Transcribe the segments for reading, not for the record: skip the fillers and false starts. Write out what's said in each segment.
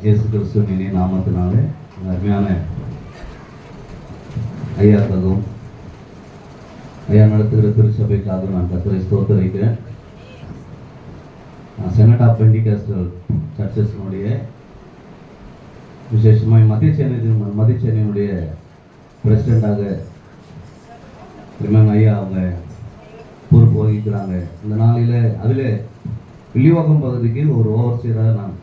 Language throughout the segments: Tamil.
இயேசு கிறிஸ்துவின் இனிய நாமத்தினாலே அருமையான ஐயாக்காகவும் ஐயா நடத்துகிற திருச்சபைக்காக நான் கர்த்தரை ஸ்தோத்திரிக்கிறேன். செனட் ஆஃப் பெண்டிகாஸ்டல் சர்ச்சஸ்னுடைய விசேஷமாக மத்திய சென்னையினுடைய பிரசிடெண்டாக ஐயா அவங்க பொறுப்பு வகிக்கிறாங்க. இந்த நாளில் அதில் வில்லிவாக்கம் பகுதிக்கு ஒரு ஓவர்சியராக நான்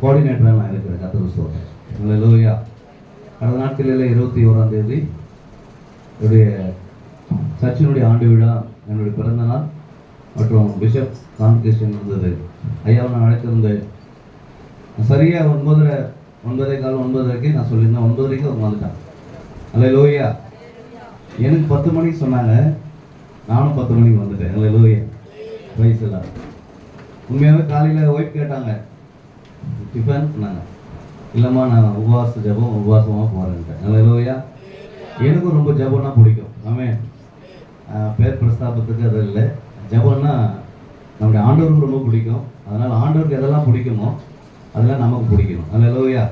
கோஆர்டினேட்டராக நான் இருக்கிறேன். கர்த்தருக்கு ஸ்தோத்திரம். அல்லேலூயா. கடந்த நாட்களில் 21ஆம் தேதி என்னுடைய சர்ச்சினுடைய ஆண்டு விழா, என்னுடைய பிறந்த நாள் மற்றும் பிஷப் கான்வகேஷன் இருந்தது. ஐயாவை நான் அழைத்திருந்தேன். சரியாக 9:15 நான் சொல்லியிருந்தேன். 9:30 அவங்க வந்துட்டான். அல்லேலூயா. எனக்கு 10 மணிக்கு சொன்னாங்க, நானும் 10 மணிக்கு வந்துட்டேன். அல்லேலூயா. பிரைஸ் எல்லாம். உண்மையாகவே காலையில் ஒய்ஃப் கேட்டாங்க, டிஃபன் சொன்னாங்க. இல்லைம்மா நான் உபவாசமாக போகிறேன்ட்டேன். அல்லேலூயா. எனக்கும் ரொம்ப ஜபம்னா பிடிக்கும். ஆமென். பேர் பிரஸ்தாபத்துக்கு அது இல்லை. ஜபம்னா நம்முடைய ஆண்டவருக்கு ரொம்ப பிடிக்கும். அதனால் ஆண்டவருக்கு எதெல்லாம் பிடிக்குமோ அதெல்லாம் நமக்கு பிடிக்கணும். அல்லேலூயா.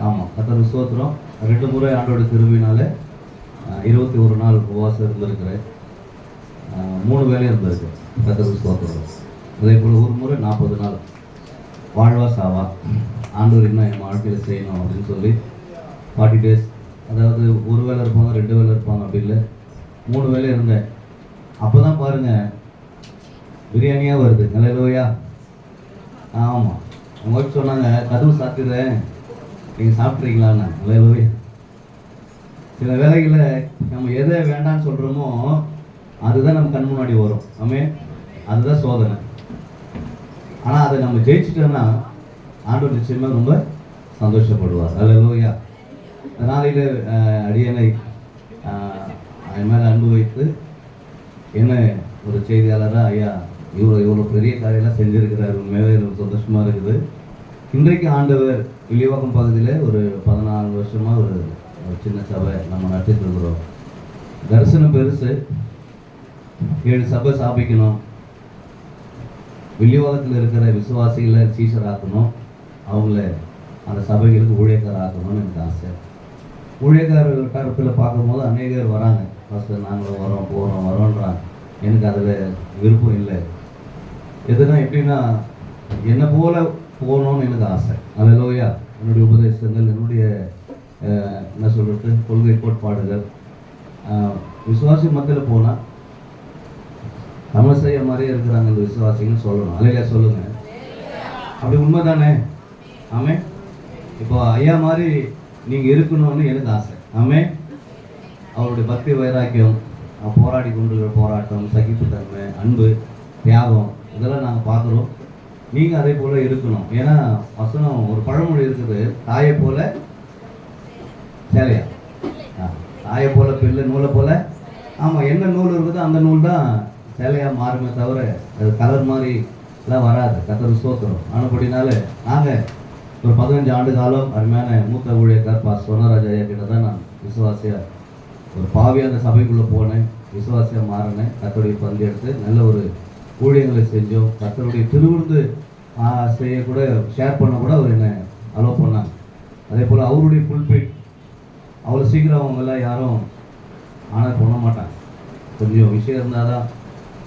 ஆமாம், கர்த்தருக்கு ஸ்தோத்திரம். 2 முறை ஆண்டோட கிருபையினால 21 நாள் உபவாசம் இருந்திருக்கிறேன். 3 வேலையும் இருந்திருக்கு. கர்த்தருக்கு ஸ்தோத்திரம். அதே போல் ஒரு முறை 40 நாள் வாழ்வா சாவா ஆண்டவர் இன்னும் என் வாழ்க்கையில் செய்யணும் அப்படின்னு சொல்லி 40 days, அதாவது ஒரு வேலை இருப்பாங்க, 2 வேலை இருப்பாங்க, அப்படி இல்லை 3 வேலை இருந்தேன். அப்போ தான் பாருங்கள் பிரியாணியாக வருது. அல்லேலூயா. ஆமாம், அவங்க ஒய்ஃப் சொன்னாங்க, கதவு சாப்பிட்டுறேன், நீங்கள் சாப்பிட்றீங்களான்னு. அல்லேலூயா. சில வேலைகளை நம்ம எதை வேண்டான்னு சொல்கிறோமோ அதுதான் நம்ம கண் முன்னாடி வரும். ஆமென். அதுதான் சோதனை. ஆனால் அதை நம்ம ஜெயிச்சிட்டோன்னா ஆண்டவர் நிச்சயமாக ரொம்ப சந்தோஷப்படுவார். அல்லேலூயா. நாளையில் அடியனை என் மேலே அன்பு வைத்து என்ன ஒரு செய்தியாளராக ஐயா இவ்வளோ பெரிய காரியெல்லாம் செஞ்சுருக்கிறார். உண்மையாகவே எனக்கு சந்தோஷமாக இருக்குது. இன்றைக்கு ஆண்டவர் வில்லிவாக்கம் பகுதியில் ஒரு 14 வருஷமாக ஒரு சின்ன சபை நம்ம நடத்திட்டு இருக்கிறோம். தரிசனம் பெருசு. 7 சபை ஸ்தாபிக்கணும். வில்லிவாக்கத்தில் இருக்கிற விசுவாசிகளை சீஷராக்கணும். அவங்கள அந்த சபைகளுக்கு ஊழியக்காரர் ஆக்கணும்னு எனக்கு ஆசை. ஊழியக்காரத்தில் பார்க்கும்போது அநேகர் வராங்க. ஃபஸ்ட்டு நாங்களும் வரோன்றாங்க. எனக்கு அதில் விருப்பம் இல்லை. எதுனா எப்படின்னா என்னை போல போகணும்னு எனக்கு ஆசை. அல்லேலூயா. என்னுடைய உபதேசங்கள், என்னுடைய என்ன சொல்கிறது, கொள்கை கோட்பாடுகள் விசுவாசி மத்தியில் போனால் நம்ம செய்ய மாதிரியே இருக்கிறாங்க இந்த விசுவாசிங்கன்னு சொல்லணும். அல்லேலூயா சொல்லுங்க. அப்படி உண்மை தானே? ஆமே. இப்போ ஐயா மாதிரி நீங்கள் இருக்கணும்னு எனக்கு ஆசை. ஆமே. அவருடைய பக்தி வைராக்கியம், போராடி கொண்டிருக்கிற போராட்டம், சகிப்புத்தன்மை, அன்பு, தியாகம், இதெல்லாம் நாங்கள் பார்க்குறோம். நீங்கள் அதே போல் இருக்கணும். ஏன்னா வசனம் ஒரு பழமொழி இருக்குது, தாயை போல சேலையா, தாயை போல பிள்ளை, நூலை போல. ஆமாம், என்ன நூல் இருக்குதோ அந்த நூல் தான் சேலையாக மாறுமே தவிர அது கலர் மாதிரி எல்லாம் வராது. கர்த்தருக்கு ஸ்தோத்திரம். ஆனபடினால நாங்கள் ஒரு 15 ஆண்டு காலம் அருமையான மூத்த ஊழியக்கார் பாஸ் சொன்னராஜ் ஐயா கிட்ட தான் நான் விசுவாசியாக ஒரு பாவியாக அந்த சபைக்குள்ளே போனேன். விசுவாசியாக மாறினேன். கர்த்தருடைய பங்கு எடுத்து நல்ல ஒரு ஊழியங்களை செஞ்சோம். கர்த்தருடைய திருவிருந்து செய்யக்கூட ஷேர் பண்ண கூட அவர் என்னை அலோவ் பண்ணாங்க. அதே போல் அவருடைய ஃபுல்பிட் அவ்வளோ சீக்கிரம் அவங்கெல்லாம் யாரும் ஆனர் பண்ண மாட்டாங்க. கொஞ்சம் விஷயம் இருந்தால் தான்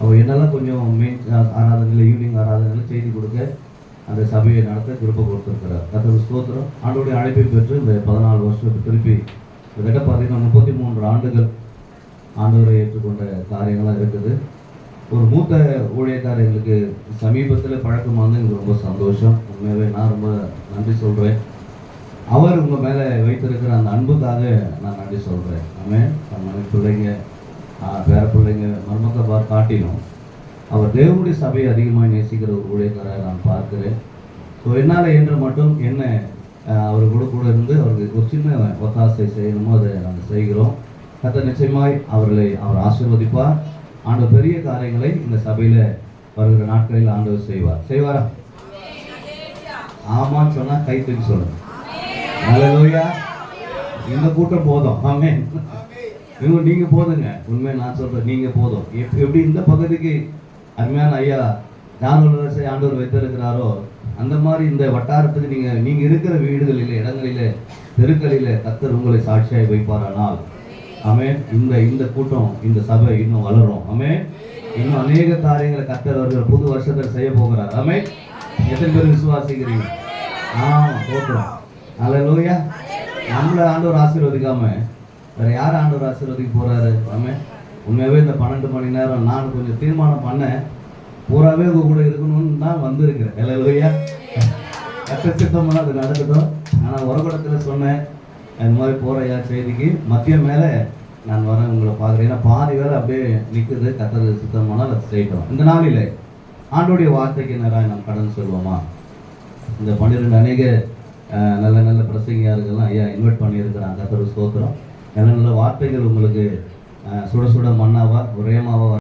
அவர் என்னெல்லாம் கொஞ்சம் மெயின் ஆராதனையில், ஈவினிங் ஆராதனையில் செய்தி கொடுக்க அந்த சபையை நடத்த திருப்ப கொடுத்துருக்கிறார். கர்த்தருக்கு ஸ்தோத்திரம். ஆண்டோடைய அழைப்பை பெற்று இந்த 14 வருஷத்துக்கு திருப்பி கிட்டத்தட்ட பார்த்தீங்கன்னா 33 ஆண்டுகள் ஆண்டவரை ஏற்றுக்கொண்ட காரியங்களாக இருக்குது. ஒரு மூத்த ஊழியக்காரர் எங்களுக்கு சமீபத்தில் பழக்கமாக வந்து எனக்கு ரொம்ப சந்தோஷம். உண்மையாகவே நான் ரொம்ப நன்றி சொல்கிறேன். அவர் உங்கள் மேலே வைத்திருக்கிற அந்த அன்புக்காக நான் நன்றி சொல்கிறேன். ஆமென். நம்ம பிள்ளைங்க, பேர பிள்ளைங்க, மருமக்கள் காட்டிலும் அவர் தேவனுடைய சபையை அதிகமாக நேசிக்கிற ஒரு ஊழியக்காரரை நான் பார்க்கிறேன். ஸோ என்னால் என்று மட்டும் என்ன அவர் கூட இருந்து அவருக்கு ஒரு சின்ன ஒத்தாசை செய்யணுமோ அதை நாங்கள் செய்கிறோம். கர்த்தர் நிச்சயமாய் அவர் ஆசீர்வதிப்பார். ஆண்டவர் பெரிய காரியங்களை இந்த சபையில் வருகிற நாட்களில் ஆண்டவர் செய்வாரா? ஆமான்னு சொன்னால் கை தூக்கி சொல்லுங்க. அல்லேலூயா. இந்த கூட்டம் போதும். ஆமென். நீங்கள் போதுங்க. உண்மையை நான் சொல்கிறேன், நீங்கள் போதும். எப்படி இந்த பகுதிக்கு அருமையான ஐயா யார் ஆண்டவர் வைத்திருக்கிறாரோ அந்த மாதிரி இந்த வட்டாரத்துக்கு நீங்க இருக்கிற வீடுகளில், இடங்களிலே, தெருக்களிலே கர்த்தர் உங்களை சாட்சியாய் வைப்பாரானால், ஆமென், இந்த கூட்டம், இந்த சபை இன்னும் வளரும். ஆமென். இன்னும் அநேக காரியங்களை கர்த்தர் அவர்கள் புது வருஷத்தில் செய்ய போகிறார். ஆமென். எத்தனை பேர் விசுவாசிக்கிறீங்க? போட்டுரும். அல்லேலூயா. நம்மளை ஆண்டவர் ஆசீர்வதிக்காம வேற யார் ஆண்டவர் ஆசீர்வதிக்க போறாரு? ஆமென். உண்மையாகவே இந்த 12 மணி நேரம் நான் கொஞ்சம் தீர்மானம் பண்ணேன், பூராவே உங்க கூட இருக்கணும்னு தான் வந்திருக்கிறேன். அல்லேலூயா. கர்த்தர் சித்தம்னா அது நடக்கட்டும். ஆனால் உரகுடத்தில் சொன்னேன், இந்த மாதிரி போறையா செய்திக்கு மதியம் மேலே நான் வரேன், உங்களை பார்க்குறேன். ஏன்னா பாதி வேலை அப்படியே நிற்குது. கர்த்தர் சித்தமானால் அதை செய்யட்டும். இந்த நாளில் ஆண்டோடைய வார்த்தைக்கு நேராக நாம் கடன் சொல்வோமா? இந்த 12 அநேக நல்ல நல்ல பிரசங்கியார்கள்லாம் ஐயா இன்வைட் பண்ணியிருக்கிறாங்க. கர்த்தர் ஸ்தோத்திரம். நல்ல நல்ல வார்த்தைகள் உங்களுக்கு சுட சுட மண்ணாவா ஒரேமாவா